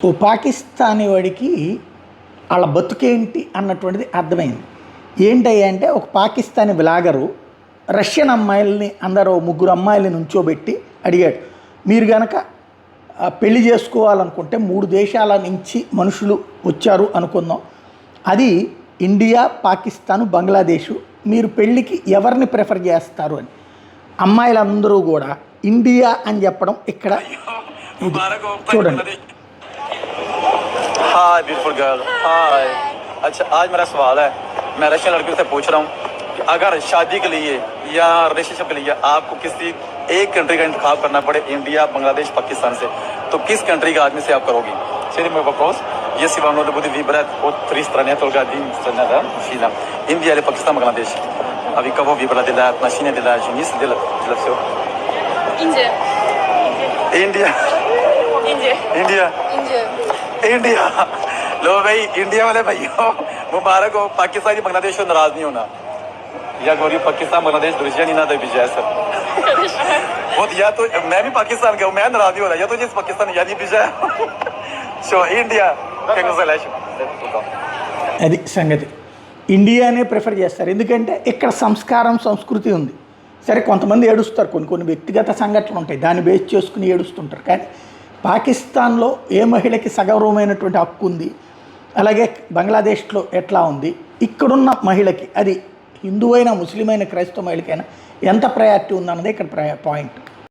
ఓ పాకిస్తానీ వాడికి వాళ్ళ బతుకేంటి అన్నటువంటిది అర్థమైంది. ఏంటయ్యా అంటే ఒక పాకిస్తానీ బ్లాగరు రష్యన్ అమ్మాయిల్ని అందరూ ముగ్గురు అమ్మాయిల్ని నుంచోబెట్టి అడిగాడు, మీరు కనుక పెళ్లి చేసుకోవాలనుకుంటే 3 దేశాల నుంచి మనుషులు వచ్చారు అనుకుందాం, అది ఇండియా, పాకిస్తాను, బంగ్లాదేశు, మీరు పెళ్ళికి ఎవరిని ప్రిఫర్ చేస్తారు అని. అమ్మాయిలందరూ కూడా ఇండియా అని చెప్పడం ఇక్కడ చూడండి. हाय ब्यूटीफुल गर्ल, हाय। अच्छा, आज मेरा सवाल है, मैं रशियन लड़कियों से पूछ रहा हूँ कि अगर शादी के लिए या रिलेशनशिप के लिए आपको किसी एक कंट्री का इंतखाब करना पड़े, इंडिया, बांग्लादेश, पाकिस्तान से, तो किस कंट्री का आदमी से आप करोगी? Seria meu вопрос. Если вам надо будет выбрать от 3 страны, только один страна, да, мужчина, Индия или Пакистан, Бангладеш, а вы кого выбрали для отношений, для жениться, для всего? Индия. Индия. Индия. Индия. Индия. इंडिया। लो भाई, इंडिया वाले भाइयों मुबारक हो। पाकिस्तानी बांग्लादेश को नाराज नहीं होना, या गौरी पाकिस्तान बांग्लादेश दुनिया नहीं ना दे विजय सर बहुत, या तो मैं भी पाकिस्तान का हूँ, मैं नाराज नहीं हो रहा, या तो जिस पाकिस्तान या नहीं विजय सो इंडिया అది సంగతి. ఇండియానే ప్రిఫర్ చేస్తారు, ఎందుకంటే ఇక్కడ సంస్కారం సంస్కృతి ఉంది. సరే, కొంతమంది ఏడుస్తారు, కొన్ని వ్యక్తిగత సంఘటనలు ఉంటాయి, దాన్ని బేస్ చేసుకుని ఏడుస్తుంటారు. కానీ పాకిస్తాన్లో ఏ మహిళకి సగౌరవమైనటువంటి హక్కు ఉంది, అలాగే బంగ్లాదేశ్లో ఎట్లా ఉంది, ఇక్కడున్న మహిళకి, అది హిందువైనా ముస్లిం అయినా క్రైస్తవ మహిళకైనా ఎంత ప్రయారిటీ ఉందన్నది ఇక్కడ పాయింట్.